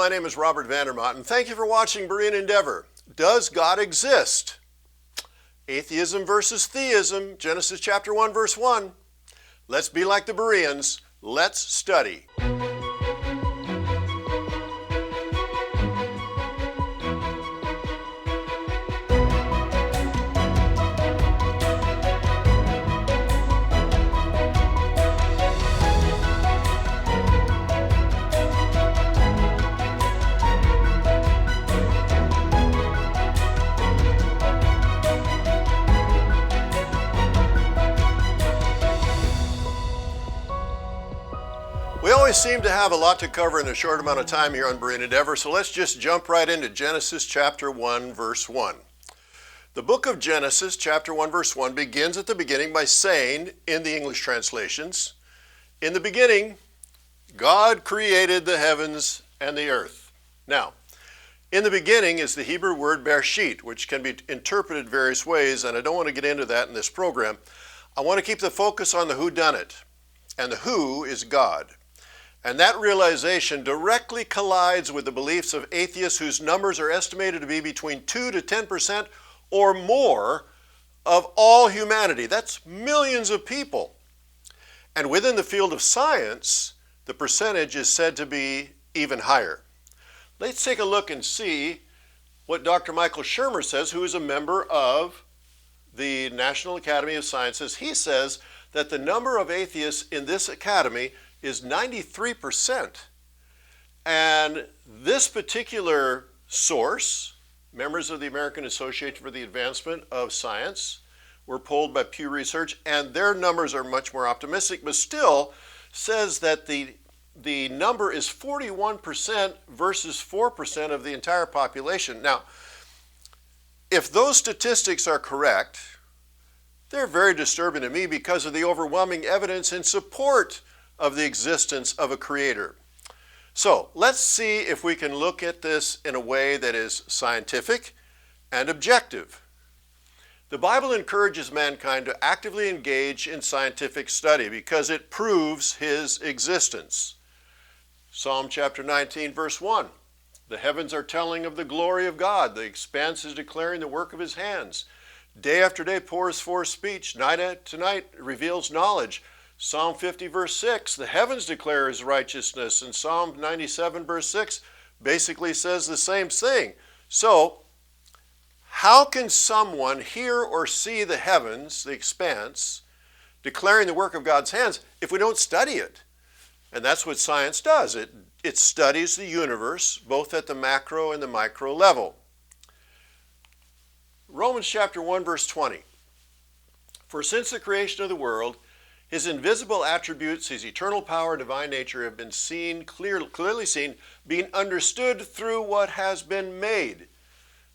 my name is Robert Vandermont, and thank you for watching Berean Endeavor. Does God exist? Atheism versus Theism, Genesis chapter 1, verse 1. Let's be like the Bereans. Let's study. We always seem to have a lot to cover in a short amount of time here on Berean Endeavor, so let's just jump right into Genesis chapter 1, verse 1. The book of Genesis, chapter 1, verse 1, begins at the beginning by saying, in the English translations, in the beginning, God created the heavens and the earth. Now, in the beginning is the Hebrew word bereshit, which can be interpreted various ways, and I don't want to get into that in this program. I want to keep the focus on the whodunit, and the who is God. And that realization directly collides with the beliefs of atheists whose numbers are estimated to be between 2 to 10% or more of all humanity. That's millions of people. And within the field of science, the percentage is said to be even higher. Let's take a look and see what Dr. Michael Shermer says, who is a member of the National Academy of Sciences. He says that the number of atheists in this academy is 93%. And this particular source, members of the American Association for the Advancement of Science, were polled by Pew Research, and their numbers are much more optimistic, but still says that the number is 41% versus 4% of the entire population. Now, if those statistics are correct, they're very disturbing to me because of the overwhelming evidence in support of the existence of a creator. So let's see if we can look at this in a way that is scientific and objective. The Bible encourages mankind to actively engage in scientific study because it proves his existence. Psalm chapter 19, verse 1. The heavens are telling of the glory of God. The expanse is declaring the work of his hands. Day after day pours forth speech. Night to night reveals knowledge. Psalm 50, verse 6, the heavens declare his righteousness, and Psalm 97, verse 6 basically says the same thing. So, how can someone hear or see the heavens, the expanse, declaring the work of God's hands if we don't study it? And that's what science does. It studies the universe, both at the macro and the micro level. Romans chapter 1, verse 20. For since the creation of the world, his invisible attributes, his eternal power, divine nature have been seen, clearly seen, being understood through what has been made.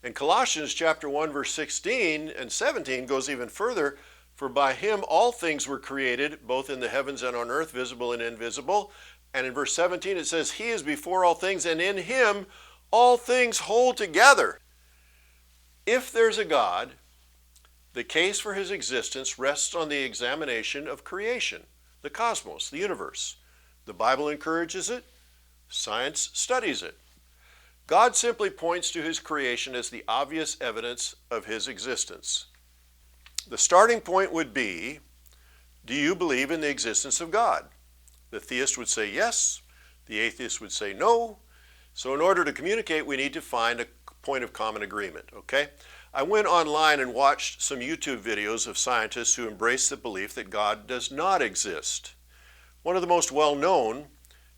And Colossians chapter 1, verse 16 and 17 goes even further. For by him all things were created, both in the heavens and on earth, visible and invisible. And in verse 17 it says, he is before all things, and in him all things hold together. If there's a God, the case for his existence rests on the examination of creation, the cosmos, the universe. The Bible encourages it. Science studies it. God simply points to his creation as the obvious evidence of his existence. The starting point would be, do you believe in the existence of God? The theist would say yes. The atheist would say no. So in order to communicate, we need to find a point of common agreement, okay? I went online and watched some YouTube videos of scientists who embrace the belief that God does not exist. One of the most well-known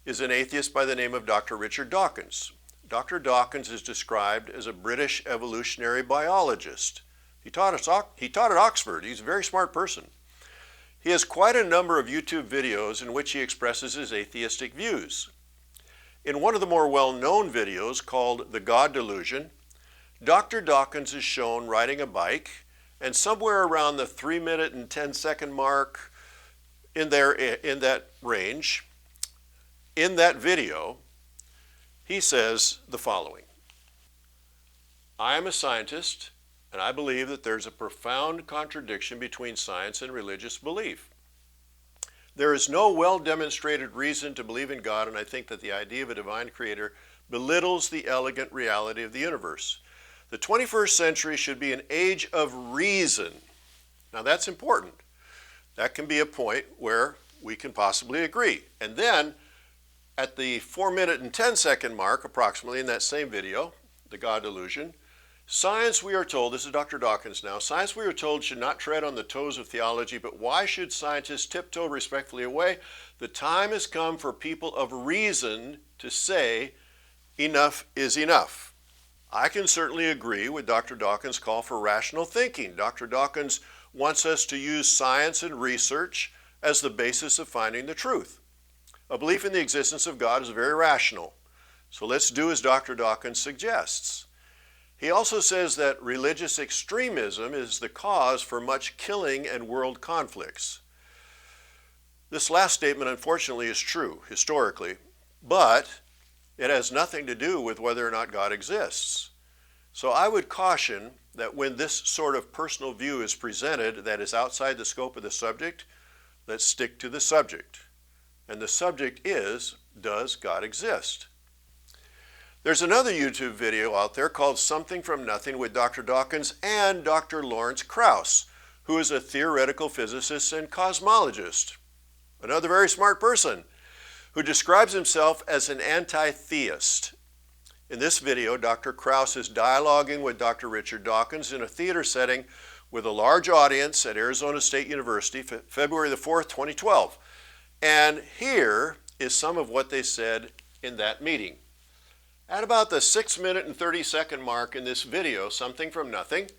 is an atheist by the name of Dr. Richard Dawkins. Dr. Dawkins is described as a British evolutionary biologist. He taught at Oxford. He's a very smart person. He has quite a number of YouTube videos in which he expresses his atheistic views. In one of the more well-known videos called The God Delusion, Dr. Dawkins is shown riding a bike, and somewhere around the 3-minute and 10-second mark in that range, in that video, he says the following: I am a scientist, and I believe that there's a profound contradiction between science and religious belief. There is no well-demonstrated reason to believe in God, and I think that the idea of a divine creator belittles the elegant reality of the universe. The 21st century should be an age of reason. Now that's important. That can be a point where we can possibly agree. And then at the 4-minute and 10-second mark, approximately in that same video, the God delusion, science, we are told, this is Dr. Dawkins now, science, we are told, should not tread on the toes of theology, but why should scientists tiptoe respectfully away? The time has come for people of reason to say enough is enough. I can certainly agree with Dr. Dawkins' call for rational thinking. Dr. Dawkins wants us to use science and research as the basis of finding the truth. A belief in the existence of God is very rational. So let's do as Dr. Dawkins suggests. He also says that religious extremism is the cause for much killing and world conflicts. This last statement, unfortunately, is true historically, but it has nothing to do with whether or not God exists. So I would caution that when this sort of personal view is presented that is outside the scope of the subject, let's stick to the subject. And the subject is, does God exist? There's another YouTube video out there called Something from Nothing with Dr. Dawkins and Dr. Lawrence Krauss, who is a theoretical physicist and cosmologist. Another very smart person who describes himself as an anti-theist. In this video, Dr. Krauss is dialoguing with Dr. Richard Dawkins in a theater setting with a large audience at Arizona State University, February the 4th, 2012. And here is some of what they said in that meeting. At about the 6-minute and 30-second mark in this video, Something from Nothing,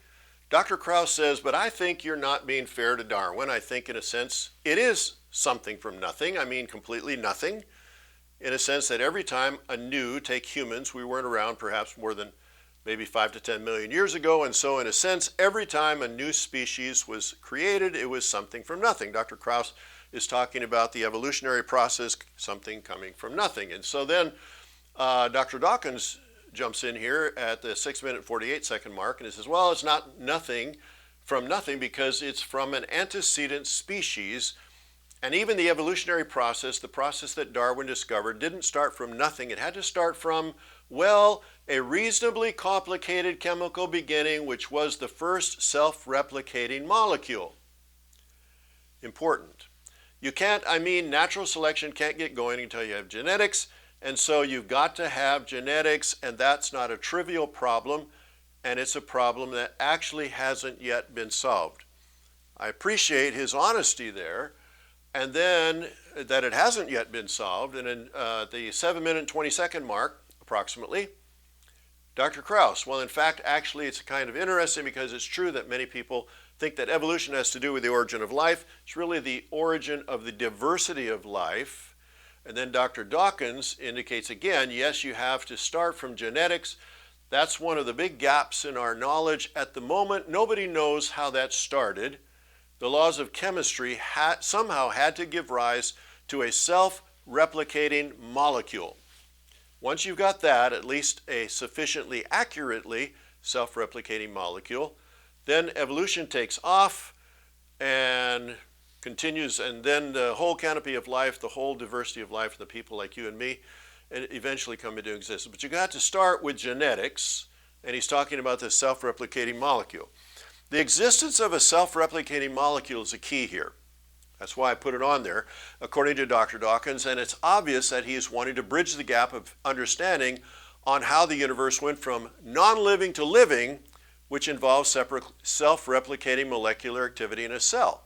Dr. Krauss says, but I think you're not being fair to Darwin. I think in a sense it is something from nothing. I mean completely nothing, in a sense that every time anew, take humans, we weren't around perhaps more than maybe 5 to 10 million years ago, and so in a sense, every time a new species was created, it was something from nothing. Dr. Krauss is talking about the evolutionary process, something coming from nothing. And so then Dr. Dawkins jumps in here at the 6-minute 48-second mark and he says, well, it's not nothing from nothing because it's from an antecedent species, and even the evolutionary process, the process that Darwin discovered, didn't start from nothing. It had to start from, well, a reasonably complicated chemical beginning, which was the first self-replicating molecule. Important. You can't, natural selection can't get going until you have genetics, and so you've got to have genetics, and that's not a trivial problem, and it's a problem that actually hasn't yet been solved. I appreciate his honesty there, and then that it hasn't yet been solved, and in the 7-minute and 20-second mark, approximately, Dr. Krauss, well, in fact, actually, it's kind of interesting because it's true that many people think that evolution has to do with the origin of life. It's really the origin of the diversity of life. And then Dr. Dawkins indicates again, yes, you have to start from genetics. That's one of the big gaps in our knowledge. At the moment, nobody knows how that started. The laws of chemistry somehow had to give rise to a self-replicating molecule. Once you've got that, at least a sufficiently accurately self-replicating molecule, then evolution takes off and continues, and then the whole canopy of life, the whole diversity of life, the people like you and me, and eventually come into existence. But you got to start with genetics, and he's talking about the self-replicating molecule. The existence of a self-replicating molecule is a key here. That's why I put it on there, according to Dr. Dawkins, and it's obvious that he is wanting to bridge the gap of understanding on how the universe went from non-living to living, which involves self-replicating molecular activity in a cell.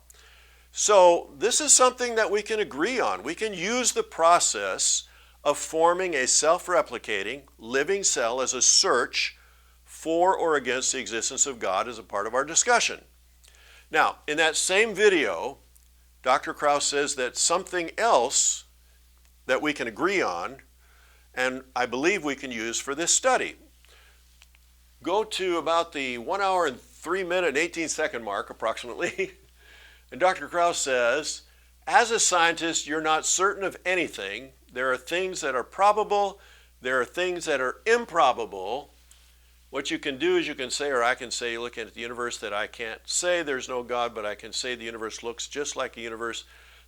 So this is something that we can agree on. We can use the process of forming a self-replicating living cell as a search for or against the existence of God as a part of our discussion. Now, in that same video, Dr. Krauss says that something else that we can agree on, and I believe we can use for this study. Go to about the 1 hour and 3-minute and 18-second mark, approximately, and Dr. Krauss says, as a scientist, you're not certain of anything. There are things that are probable, there are things that are improbable. What you can do is you can say, or I can say, looking at the universe, that I can't say there's no God, but I can say the universe looks just like a universe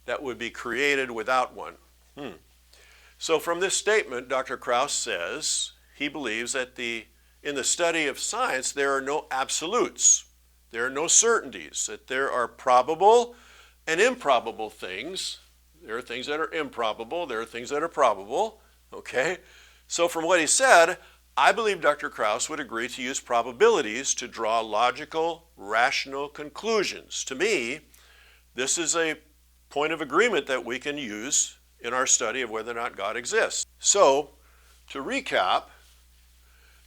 that would be created without one. So from this statement, Dr. Krauss says he believes that in the study of science, there are no absolutes. There are no certainties, that there are probable and improbable things. There are things that are improbable, there are things that are probable, okay? So from what he said, I believe Dr. Krauss would agree to use probabilities to draw logical, rational conclusions. To me, this is a point of agreement that we can use in our study of whether or not God exists. So, to recap,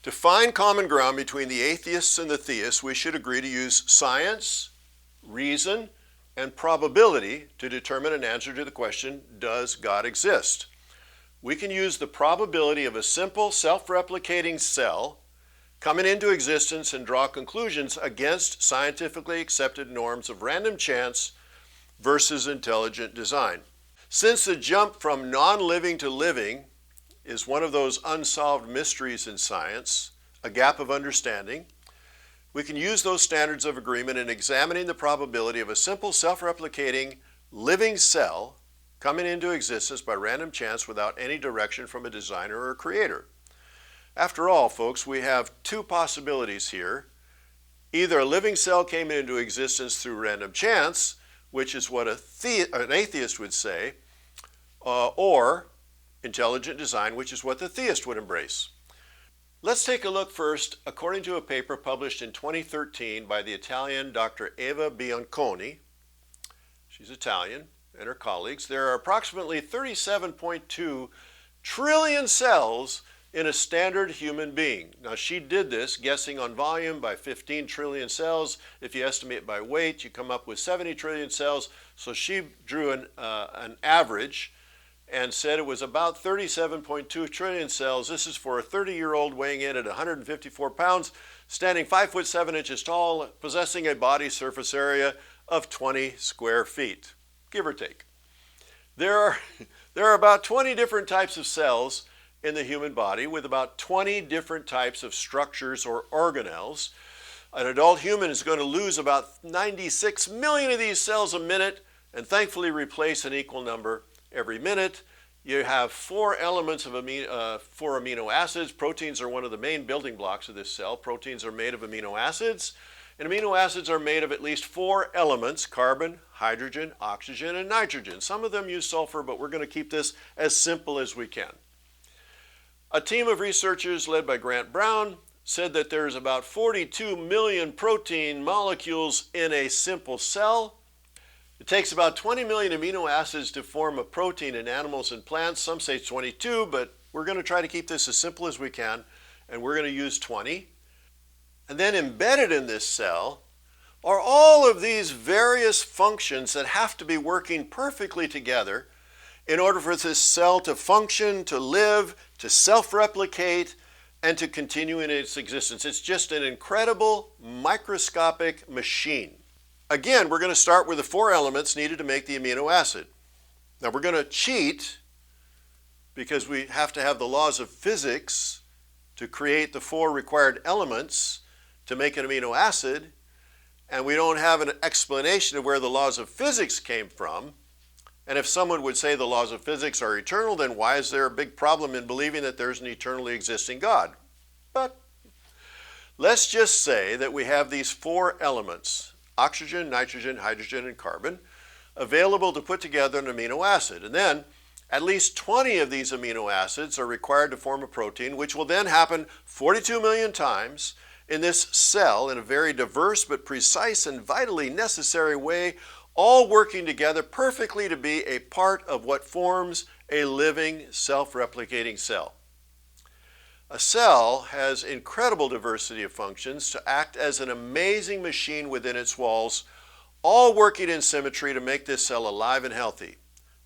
to find common ground between the atheists and the theists, we should agree to use science, reason, and probability to determine an answer to the question, does God exist? We can use the probability of a simple self-replicating cell coming into existence and draw conclusions against scientifically accepted norms of random chance versus intelligent design. Since the jump from non-living to living is one of those unsolved mysteries in science, a gap of understanding, we can use those standards of agreement in examining the probability of a simple self-replicating living cell coming into existence by random chance without any direction from a designer or a creator. After all, folks, we have two possibilities here. Either a living cell came into existence through random chance, which is what an atheist would say, or intelligent design, which is what the theist would embrace. Let's take a look first, according to a paper published in 2013 by the Italian Dr. Eva Bianconi. She's Italian, and her colleagues. There are approximately 37.2 trillion cells in a standard human being. Now, she did this guessing on volume by 15 trillion cells. If you estimate by weight, you come up with 70 trillion cells. So she drew an average and said it was about 37.2 trillion cells. This is for a 30-year-old weighing in at 154 pounds, standing 5 foot 7 inches tall, possessing a body surface area of 20 square feet, give or take. There are about 20 different types of cells in the human body with about 20 different types of structures or organelles. An adult human is going to lose about 96 million of these cells a minute and thankfully replace an equal number every minute. You have four elements of four amino acids. Proteins are one of the main building blocks of this cell. Proteins are made of amino acids, and amino acids are made of at least four elements: carbon, hydrogen, oxygen, and nitrogen. Some of them use sulfur, but we're going to keep this as simple as we can. A team of researchers led by Grant Brown said that there's about 42 million protein molecules in a simple cell. It takes about 20 million amino acids to form a protein in animals and plants. Some say 22, but we're going to try to keep this as simple as we can, and we're going to use 20. And then embedded in this cell are all of these various functions that have to be working perfectly together in order for this cell to function, to live, to self-replicate, and to continue in its existence. It's just an incredible microscopic machine. Again, we're going to start with the four elements needed to make the amino acid. Now we're going to cheat because we have to have the laws of physics to create the four required elements to make an amino acid, and we don't have an explanation of where the laws of physics came from. And if someone would say the laws of physics are eternal, then why is there a big problem in believing that there's an eternally existing God? But let's just say that we have these four elements: oxygen, nitrogen, hydrogen, and carbon, available to put together an amino acid. And then at least 20 of these amino acids are required to form a protein, which will then happen 42 million times in this cell in a very diverse but precise and vitally necessary way, all working together perfectly to be a part of what forms a living, self-replicating cell. A cell has incredible diversity of functions to act as an amazing machine within its walls, all working in symmetry to make this cell alive and healthy.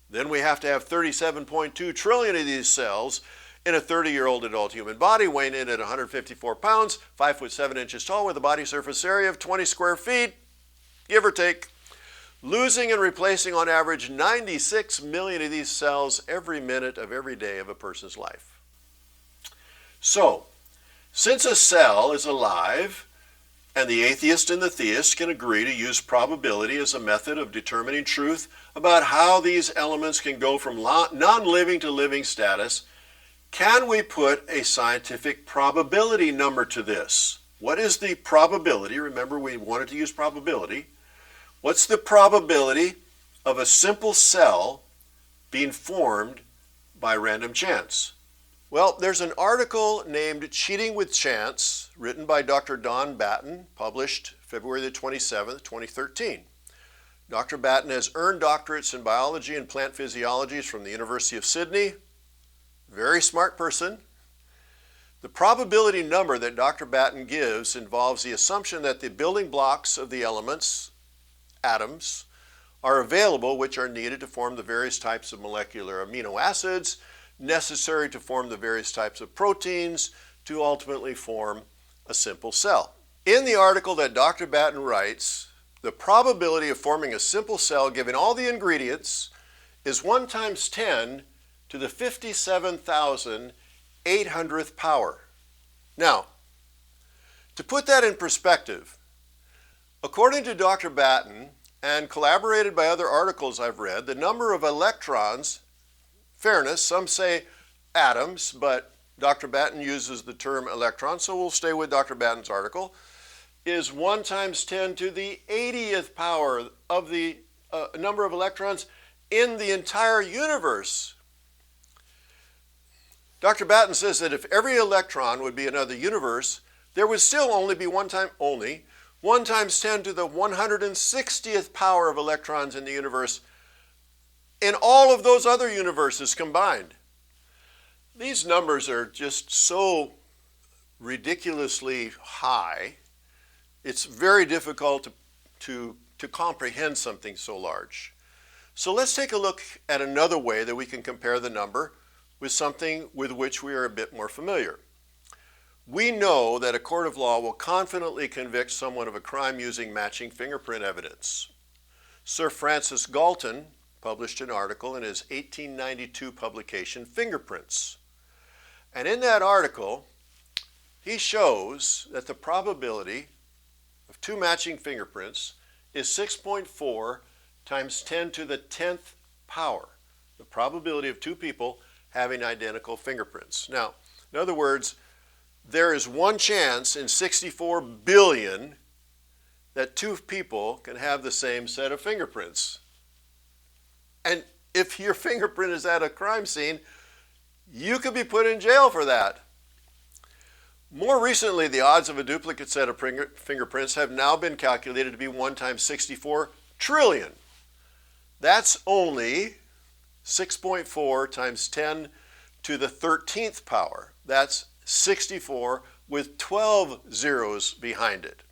Then we have to have 37.2 trillion of these cells in a 30-year-old adult human body, weighing in at 154 pounds, 5 foot 7 inches tall, with a body surface area of 20 square feet, give or take, losing and replacing on average 96 million of these cells every minute of every day of a person's life. So, since a cell is alive And the atheist and the theist can agree to use probability as a method of determining truth about how these elements can go from non-living to living status. Can we put a scientific probability number to this? What is the probability? Remember, we wanted to use probability. What's the probability of a simple cell being formed by random chance? Well, there's an article named Cheating with Chance, written by Dr. Don Batten, published February the 27th, 2013. Dr. Batten has earned doctorates in biology and plant physiology from the University of Sydney. Very smart person. The probability number that Dr. Batten gives involves the assumption that the building blocks of the elements, atoms, are available which are needed to form the various types of molecular amino acids necessary to form the various types of proteins to ultimately form a simple cell. In the article that Dr. Batten writes, the probability of forming a simple cell given all the ingredients is 1 times 10 to the 57,800th power. Now, to put that in perspective, according to Dr. Batten, and collaborated by other articles I've read, the number of electrons, fairness, some say atoms, but Dr. Batten uses the term electron, so we'll stay with Dr. Batten's article, is 1 times 10 to the 80th power of the number of electrons in the entire universe. Dr. Batten says that if every electron would be another universe, there would still only be 1 times 10 to the 160th power of electrons in the universe in all of those other universes combined. These numbers are just so ridiculously high, it's very difficult to comprehend something so large. So let's take a look at another way that we can compare the number with something with which we are a bit more familiar. We know that a court of law will confidently convict someone of a crime using matching fingerprint evidence. Sir Francis Galton published an article in his 1892 publication, Fingerprints. And in that article, he shows that the probability of 2 matching fingerprints is 6.4 times 10 to the 10th power. The probability of 2 people having identical fingerprints. Now, in other words, there is 1 chance in 64 billion that 2 people can have the same set of fingerprints. And if your fingerprint is at a crime scene, you could be put in jail for that. More recently, the odds of a duplicate set of fingerprints have now been calculated to be 1 times 64 trillion. That's only 6.4 times 10 to the 13th power. That's 64 with 12 zeros behind it.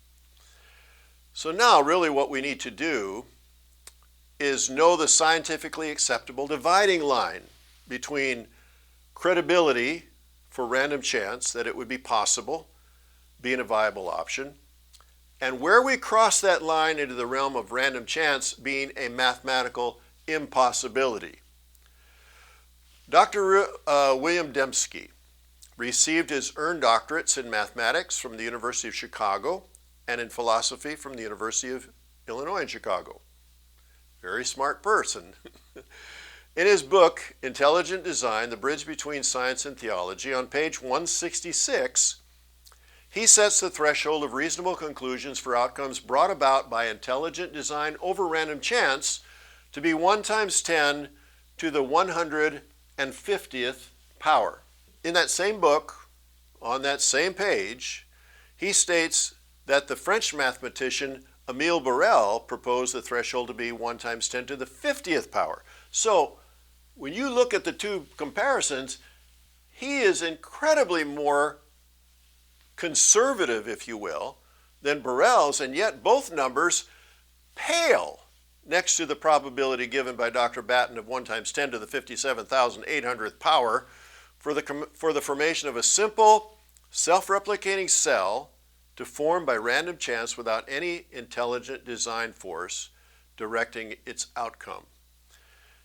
So now really what we need to do is know the scientifically acceptable dividing line between credibility for random chance, that it would be possible, being a viable option, and where we cross that line into the realm of random chance being a mathematical impossibility. Dr. William Dembski received his earned doctorates in mathematics from the University of Chicago and in philosophy from the University of Illinois in Chicago. Very smart person. In his book, Intelligent Design, The Bridge Between Science and Theology, on page 166, he sets the threshold of reasonable conclusions for outcomes brought about by intelligent design over random chance to be 1 times 10 to the 150th power. In that same book, on that same page, he states that the French mathematician Émile Borel proposed the threshold to be 1 times 10 to the 50th power. So when you look at the 2 comparisons, he is incredibly more conservative, if you will, than Borel's, and yet both numbers pale next to the probability given by Dr. Batten of 1 times 10 to the 57,800th power for the formation of a simple, self-replicating cell to form by random chance without any intelligent design force directing its outcome.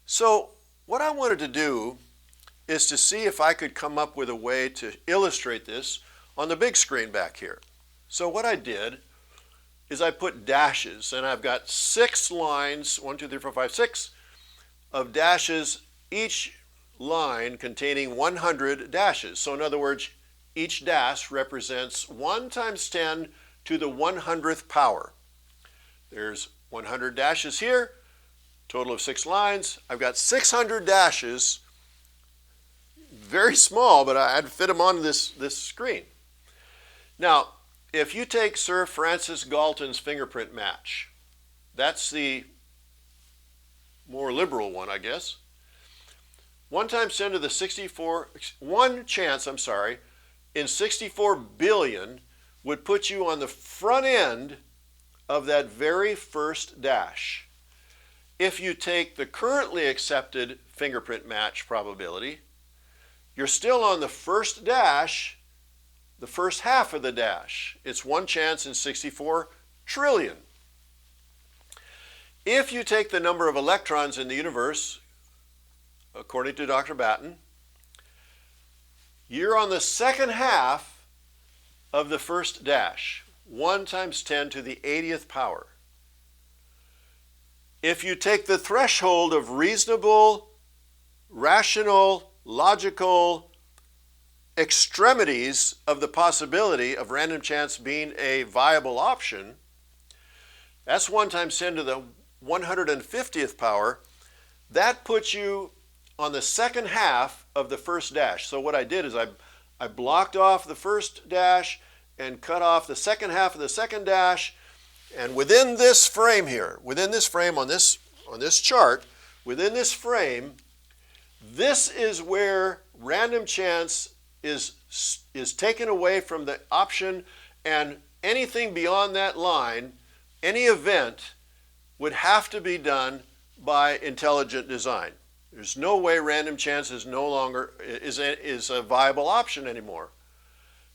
So what I wanted to do is to see if I could come up with a way to illustrate this on the big screen back here. So what I did is I put dashes, and I've got 6 lines, 1, 2, 3, 4, 5, 6, of dashes, each line containing 100 dashes. So in other words, each dash represents 1 times 10 to the 100th power. There's 100 dashes here, total of 6 lines. I've got 600 dashes, very small, but I had to fit them onto this screen. Now, if you take Sir Francis Galton's fingerprint match, that's the more liberal one, I guess. 1 times 10 to the 64, one chance, in 64 billion would put you on the front end of that very first dash. If you take the currently accepted fingerprint match probability, you're still on the first dash, the first half of the dash. It's 1 chance in 64 trillion. If you take the number of electrons in the universe, according to Dr. Batten, you're on the second half of the first dash, 1 times 10 to the 80th power. If you take the threshold of reasonable, rational, logical extremities of the possibility of random chance being a viable option, that's 1 times 10 to the 150th power. That puts you on the second half of the first dash. So what I did is I blocked off the first dash and cut off the second half of the second dash, and within this frame here, within this frame on this chart, within this frame, this is where random chance is taken away from the option, and anything beyond that line, any event, would have to be done by intelligent design. There's no way random chance is no longer is a viable option anymore.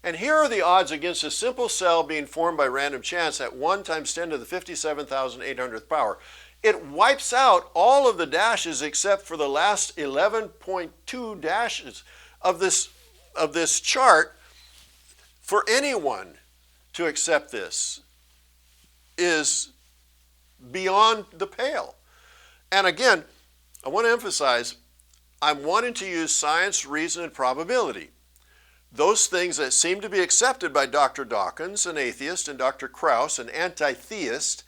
And here are the odds against a simple cell being formed by random chance at 1 times 10 to the 57,800th power. It wipes out all of the dashes except for the last 11.2 dashes of this chart. For anyone to accept this is beyond the pale. And again, I want to emphasize, I'm wanting to use science, reason, and probability. Those things that seem to be accepted by Dr. Dawkins, an atheist, and Dr. Krauss, an anti-theist,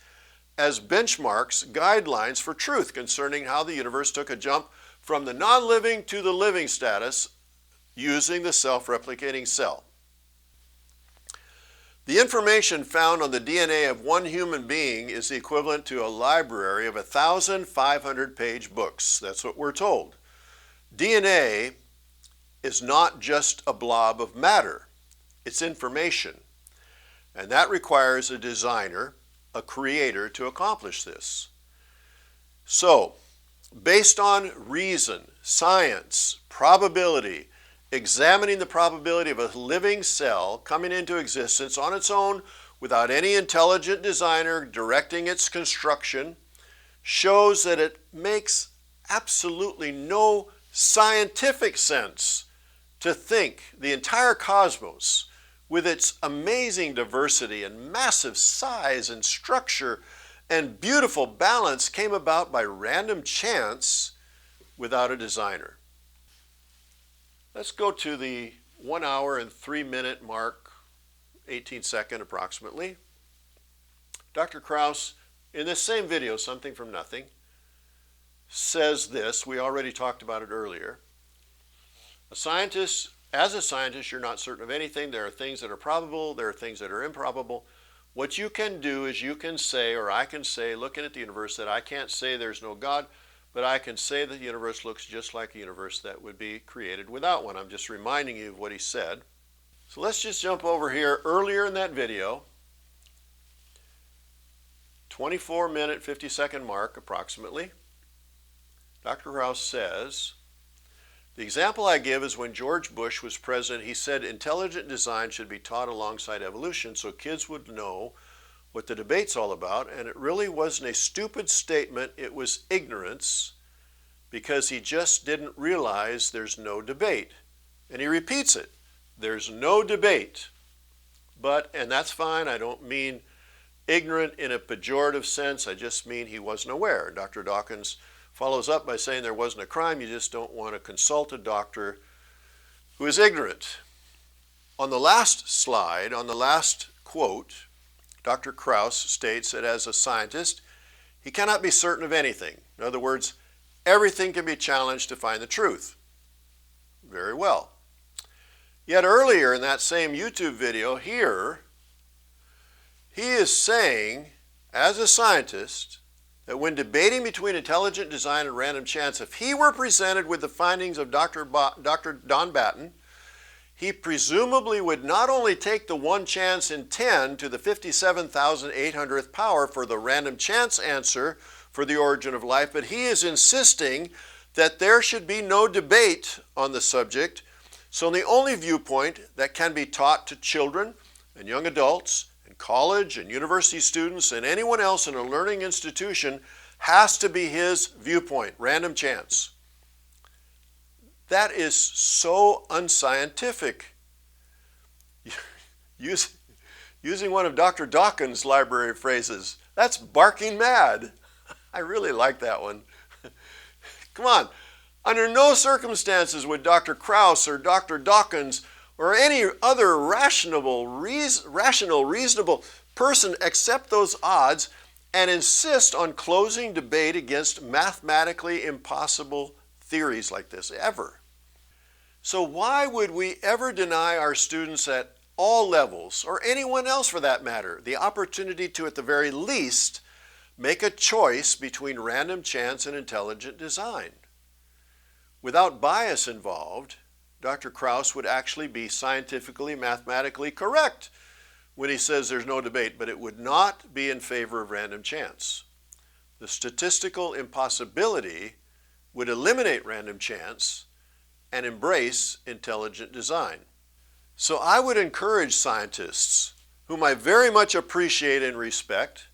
as benchmarks, guidelines for truth concerning how the universe took a jump from the non-living to the living status using the self-replicating cell. The information found on the DNA of one human being is the equivalent to a library of 1,500-page books. That's what we're told. DNA is not just a blob of matter. It's information. And that requires a designer, a creator, to accomplish this. So, based on reason, science, probability, examining the probability of a living cell coming into existence on its own without any intelligent designer directing its construction shows that it makes absolutely no scientific sense to think the entire cosmos, with its amazing diversity and massive size and structure and beautiful balance, came about by random chance without a designer. Let's go to the 1 hour and 3 minute mark, 18 second approximately. Dr. Krauss, in this same video, Something from Nothing, says this. We already talked about it earlier. As a scientist, you're not certain of anything. There are things that are probable. There are things that are improbable. What you can do is you can say, or I can say, looking at the universe, that I can't say there's no God, but I can say that the universe looks just like a universe that would be created without one. I'm just reminding you of what he said. So let's just jump over here earlier in that video, 24-minute, 50-second mark approximately. Dr. Krauss says, the example I give is when George Bush was president, he said intelligent design should be taught alongside evolution so kids would know what the debate's all about, and it really wasn't a stupid statement, it was ignorance, because he just didn't realize there's no debate. And he repeats it, there's no debate. But, and that's fine, I don't mean ignorant in a pejorative sense. I just mean he wasn't aware. Dr. Dawkins follows up by saying there wasn't a crime, you just don't want to consult a doctor who is ignorant. On the last slide, on the last quote, Dr. Krauss states that as a scientist, he cannot be certain of anything. In other words, everything can be challenged to find the truth. Very well. Yet earlier in that same YouTube video here, he is saying, as a scientist, that when debating between intelligent design and random chance, if he were presented with the findings of Dr. Don Batten, he presumably would not only take the 1 chance in 10 to the 57,800th power for the random chance answer for the origin of life, but he is insisting that there should be no debate on the subject. So the only viewpoint that can be taught to children and young adults and college and university students and anyone else in a learning institution has to be his viewpoint, random chance. That is so unscientific. Using one of Dr. Dawkins' library phrases, that's barking mad. I really like that one. Come on. Under no circumstances would Dr. Krauss or Dr. Dawkins or any other rational, reasonable person accept those odds and insist on closing debate against mathematically impossible theories like this, ever. So why would we ever deny our students at all levels, or anyone else for that matter, the opportunity to, at the very least, make a choice between random chance and intelligent design? Without bias involved, Dr. Krauss would actually be scientifically, mathematically correct when he says there's no debate, but it would not be in favor of random chance. The statistical impossibility would eliminate random chance and embrace intelligent design. So I would encourage scientists, whom I very much appreciate and respect,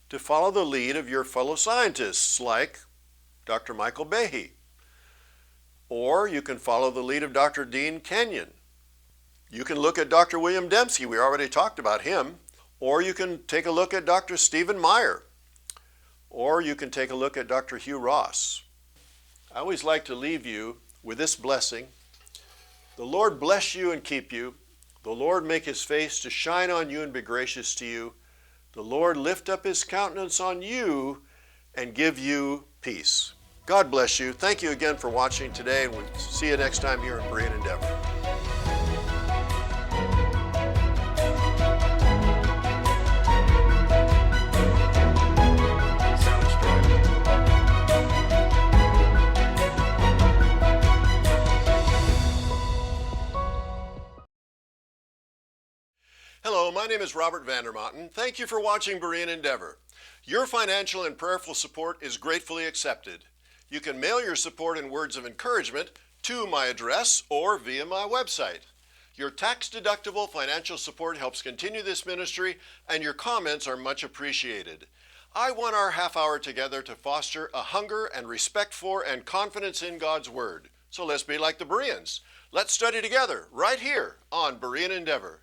to follow the lead of your fellow scientists like Dr. Michael Behe. Or you can follow the lead of Dr. Dean Kenyon. You can look at Dr. William Dembski, we already talked about him. Or you can take a look at Dr. Stephen Meyer. Or you can take a look at Dr. Hugh Ross. I always like to leave you with this blessing. The Lord bless you and keep you. The Lord make his face to shine on you and be gracious to you. The Lord lift up his countenance on you and give you peace. God bless you. Thank you again for watching today, and we'll see you next time here in Berean Endeavor. Hello, my name is Robert Vandermotten. Thank you for watching Berean Endeavor. Your financial and prayerful support is gratefully accepted. You can mail your support and words of encouragement to my address or via my website. Your tax-deductible financial support helps continue this ministry, and your comments are much appreciated. I want our half hour together to foster a hunger and respect for and confidence in God's Word. So let's be like the Bereans. Let's study together right here on Berean Endeavor.